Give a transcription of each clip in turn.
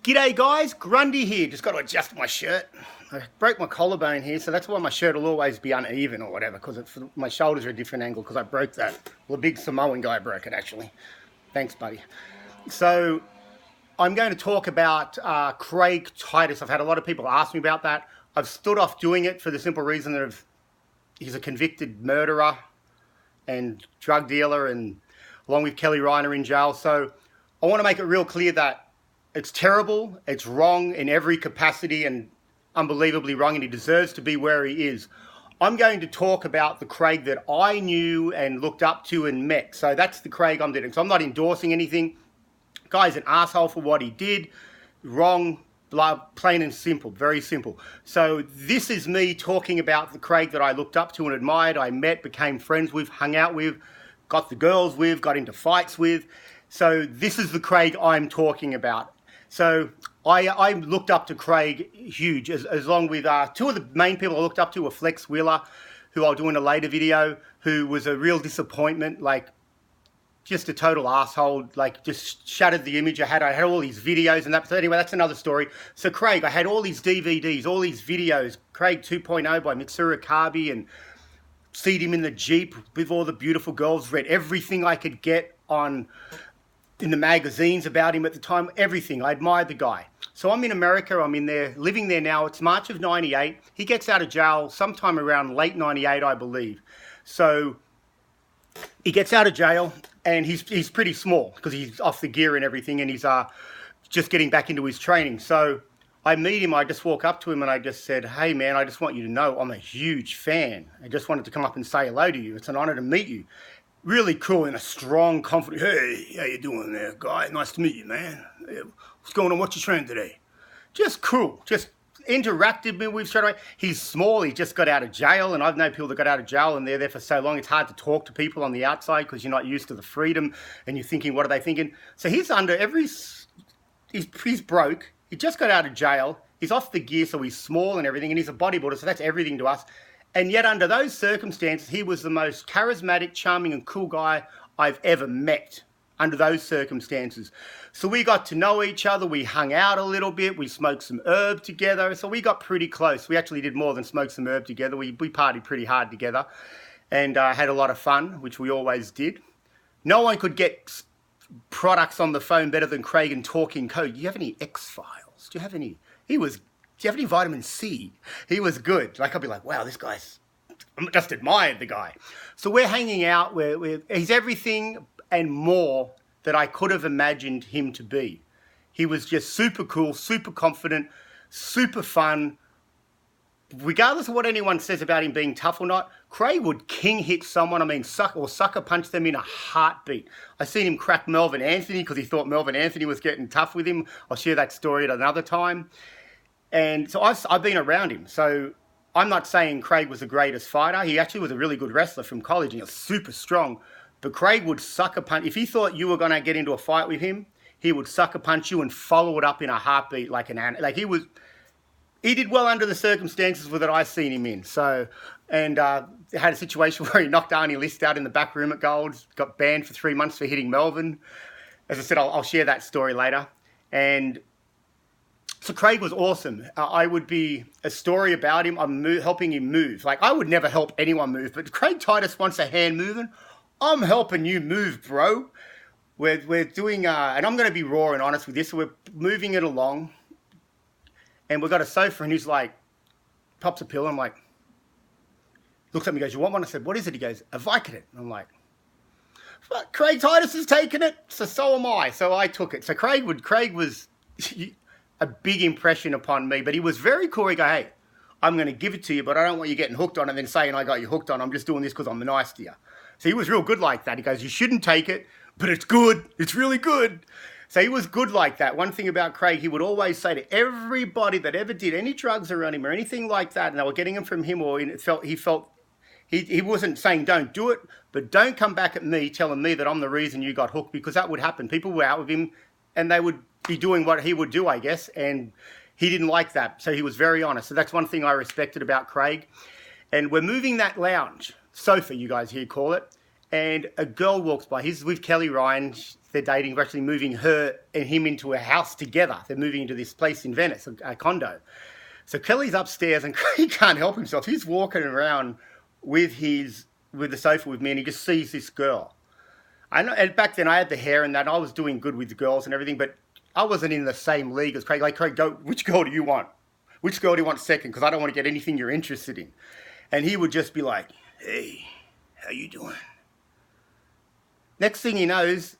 G'day guys, Grundy here. Just got to adjust my shirt. I broke my collarbone here, so that's why my shirt will always be uneven or whatever, because my shoulders are a different angle because I broke that. Well, the big Samoan guy broke it actually. Thanks, buddy. So I'm going to talk about Craig Titus. I've had a lot of people ask me about that. I've stood off doing it for the simple reason that he's a convicted murderer and drug dealer, and along with Kelly Reiner in jail. So I want to make it real clear that it's terrible, it's wrong in every capacity and unbelievably wrong, and he deserves to be where he is. I'm going to talk about the Craig that I knew and looked up to and met. So that's the Craig I'm doing. So I'm not endorsing anything. Guy's an asshole for what he did. Wrong, plain and simple, very simple. So this is me talking about the Craig that I looked up to and admired, I met, became friends with, hung out with, got the girls with, got into fights with. So this is the Craig I'm talking about. So I looked up to Craig huge, along with two of the main people I looked up to were Flex Wheeler, who I'll do in a later video, who was a real disappointment, like just a total asshole, like just shattered the image I had. I had all these videos and that. So anyway, that's another story. So Craig, I had all these DVDs, all these videos, Craig 2.0 by Mitsuru Kabi, and seen him in the Jeep with all the beautiful girls, read everything I could get in the magazines about him at the time, everything. I admired the guy. So I'm in America, I'm in there, living there now. It's March of 98. He gets out of jail sometime around late 98, I believe. So he gets out of jail and he's pretty small because he's off the gear and everything, and he's just getting back into his training. So I meet him, I just walk up to him and I just said, hey man, I just want you to know I'm a huge fan. I just wanted to come up and say hello to you. It's an honor to meet you. Really cool and a strong, confident, hey, how you doing there, guy? Nice to meet you, man. What's going on? What's your trend today? Just cool. Just interacted with straight away. He's small. He just got out of jail, and I've known people that got out of jail and they're there for so long. It's hard to talk to people on the outside because you're not used to the freedom and you're thinking, what are they thinking? So he's under he's broke. He just got out of jail. He's off the gear, so he's small and everything, and he's a bodybuilder, so that's everything to us. And yet under those circumstances, he was the most charismatic, charming and cool guy I've ever met under those circumstances. So we got to know each other. We hung out a little bit. We smoked some herb together. So we got pretty close. We actually did more than smoke some herb together. We partied pretty hard together and had a lot of fun, which we always did. No one could get products on the phone better than Craig and talking code. Do you have any X-Files? Do you have any? Do you have any vitamin C? He was good. Like, I'd be like, wow, this guy's, I just admired the guy. So we're hanging out. He's everything and more that I could have imagined him to be. He was just super cool, super confident, super fun. Regardless of what anyone says about him being tough or not, Craig would king hit someone, sucker punch them in a heartbeat. I seen him crack Melvin Anthony because he thought Melvin Anthony was getting tough with him. I'll share that story at another time. And so I've been around him. So I'm not saying Craig was the greatest fighter. He actually was a really good wrestler from college and he was super strong. But Craig would sucker punch. If he thought you were going to get into a fight with him, he would sucker punch you and follow it up in a heartbeat like he did well under the circumstances that I seen him in. So, and had a situation where he knocked Arnie List out in the back room at Gold's, got banned for 3 months for hitting Melvin. As I said, I'll share that story later. And so Craig was awesome. I would be a story about him. I'm helping him move. Like, I would never help anyone move, but Craig Titus wants a hand moving. I'm helping you move, bro. We're doing, and I'm going to be raw and honest with this. So we're moving it along, and we've got a sofa, and he's like, pops a pill. I'm like, looks at me, goes, you want one? I said, what is it? He goes, a Vicodin. I'm like, fuck, Craig Titus has taken it, so am I. So I took it. So Craig was a big impression upon me, but he was very cool. He go, hey, I'm going to give it to you, but I don't want you getting hooked on it and then saying I got you hooked on. I'm just doing this because I'm nice to you. So he was real good like that. He goes, you shouldn't take it, but it's good. It's really good. So he was good like that. One thing about Craig, he would always say to everybody that ever did any drugs around him or anything like that, and they were getting them from him, or he wasn't saying don't do it, but don't come back at me telling me that I'm the reason you got hooked, because that would happen. People were out with him and they would be doing what he would do, I guess, and he didn't like that. So he was very honest. So that's one thing I respected about Craig. And we're moving that lounge, sofa you guys here call it, and a girl walks by. He's with Kelly Ryan. They're dating. We're actually moving her and him into a house together. They're moving into this place in Venice, a condo. So Kelly's upstairs, and he can't help himself. He's walking around with the sofa with me, and he just sees this girl. I know, and back then I had the hair and that. I was doing good with the girls and everything, but I wasn't in the same league as Craig. Like, Craig, go, which girl do you want? Which girl do you want second? Because I don't want to get anything you're interested in. And he would just be like, hey, how you doing? Next thing he knows,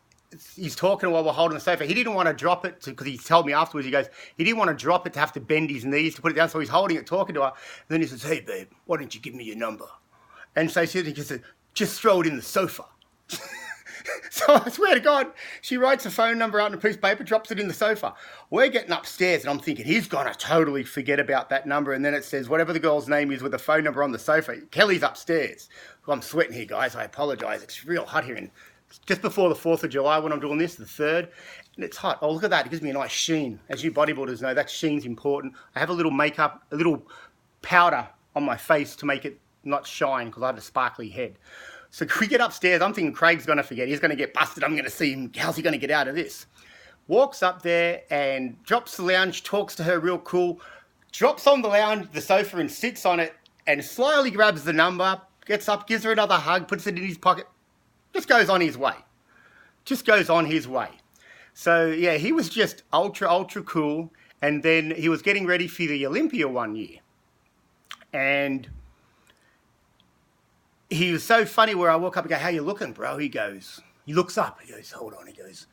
he's talking while we're holding the sofa. He didn't want to drop it because he told me afterwards, he goes, he didn't want to drop it to have to bend his knees to put it down. So he's holding it, talking to her. And then he says, hey, babe, why don't you give me your number? And so she said, just throw it in the sofa. So I swear to God, she writes a phone number out on a piece of paper, drops it in the sofa. We're getting upstairs, and I'm thinking, he's going to totally forget about that number. And then it says, whatever the girl's name is with the phone number on the sofa, Kelly's upstairs. Well, I'm sweating here, guys. I apologise. It's real hot here. And just before the 4th of July when I'm doing this, the 3rd, and it's hot. Oh, look at that. It gives me a nice sheen. As you bodybuilders know, that sheen's important. I have a little makeup, a little powder on my face to make it not shine because I have a sparkly head. So we get upstairs. I'm thinking Craig's going to forget. He's going to get busted. I'm going to see him. How's he going to get out of this? Walks up there and drops the lounge, talks to her real cool, drops on the lounge, the sofa, and sits on it and slyly grabs the number, gets up, gives her another hug, puts it in his pocket, just goes on his way. Just goes on his way. So, yeah, he was just ultra, ultra cool. And then he was getting ready for the Olympia one year. And he was so funny where I walk up and go, how you looking, bro? He looks up. He goes, hold on. He goes,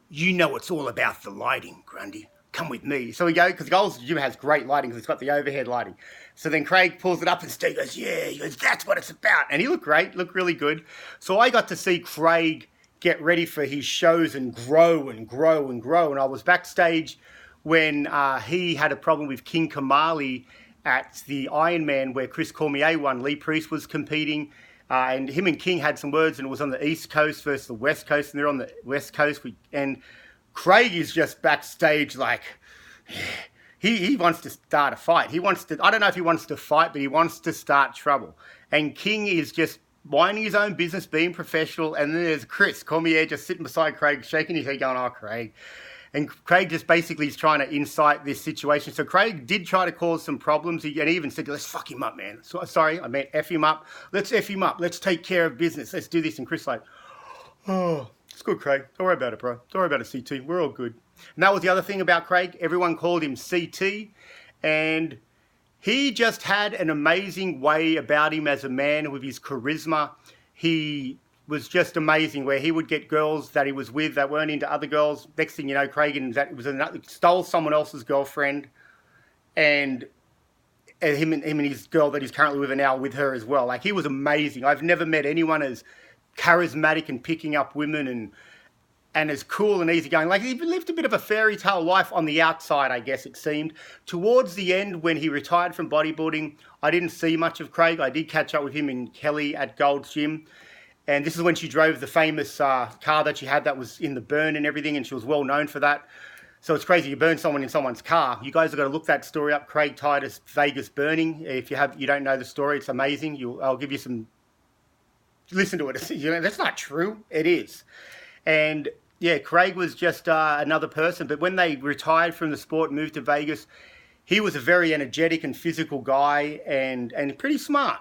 you know it's all about the lighting, Grundy. Come with me. So we go, because Gold's gym has great lighting because it's got the overhead lighting. So then Craig pulls it up and Steve goes, yeah. He goes, that's what it's about. And he looked great, looked really good. So I got to see Craig get ready for his shows and grow and grow and grow. And I was backstage when he had a problem with King Kamali at the Ironman where Chris Cormier won. Lee Priest was competing. And him and King had some words, and it was on the East Coast versus the West Coast, and they're on the West Coast. And Craig is just backstage like, he wants to start a fight. He wants to, I don't know if he wants to fight, but he wants to start trouble. And King is just minding his own business, being professional. And then there's Chris Cormier just sitting beside Craig, shaking his head going, oh, Craig. And Craig just basically is trying to incite this situation. So Craig did try to cause some problems. And he even said, let's fuck him up, man. So, sorry, I meant F him up. Let's F him up. Let's take care of business. Let's do this. And Chris like, oh, it's good, Craig. Don't worry about it, bro. Don't worry about it, CT. We're all good. And that was the other thing about Craig. Everyone called him CT. And he just had an amazing way about him as a man with his charisma. He was just amazing where he would get girls that he was with that weren't into other girls. Next thing you know, Craig stole someone else's girlfriend, and him and his girl that he's currently with are now with her as well. Like, he was amazing. I've never met anyone as charismatic and picking up women and as cool and easygoing. Like, he lived a bit of a fairy tale life on the outside, I guess it seemed. Towards the end, when he retired from bodybuilding, I didn't see much of Craig. I did catch up with him and Kelly at Gold's Gym. And this is when she drove the famous car that she had that was in the burn and everything, and she was well known for that. So it's crazy, you burn someone in someone's car. You guys have got to look that story up, Craig Titus, Vegas burning. If you don't know the story, it's amazing. I'll give you some, listen to it. You know, that's not true. It is. And yeah, Craig was just another person. But when they retired from the sport, moved to Vegas, he was a very energetic and physical guy and pretty smart.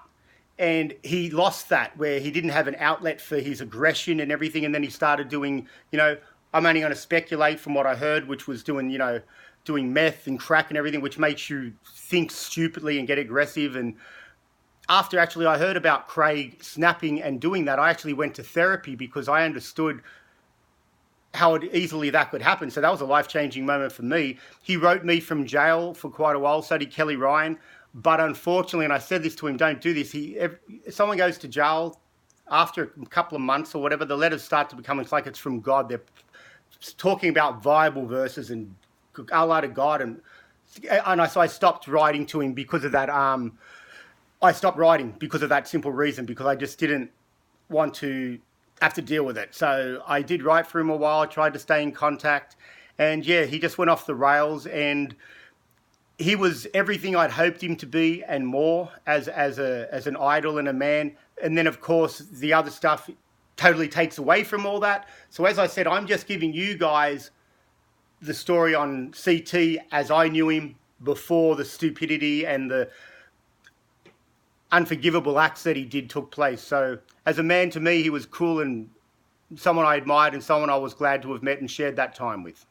And he lost that, where he didn't have an outlet for his aggression and everything. And then he started doing, I'm only going to speculate from what I heard, which was doing meth and crack and everything, which makes you think stupidly and get aggressive. And after actually I heard about Craig snapping and doing that, I actually went to therapy because I understood how easily that could happen. So that was a life-changing moment for me. He wrote me from jail for quite a while, so did Kelly Ryan. But unfortunately, and I said this to him, don't do this. If someone goes to jail after a couple of months or whatever, the letters start to become, it's like it's from God. They're talking about Bible verses and Allah to God. So I stopped writing to him because of that. I stopped writing because of that simple reason, because I just didn't want to have to deal with it. So I did write for him a while. I tried to stay in contact. And yeah, he just went off the rails, and he was everything I'd hoped him to be and more as an idol and a man. And then, of course, the other stuff, totally takes away from all that. So as I said, I'm just giving you guys the story on CT as I knew him before the stupidity and the unforgivable acts that he did took place. So as a man, to me, he was cool and someone I admired and someone I was glad to have met and shared that time with.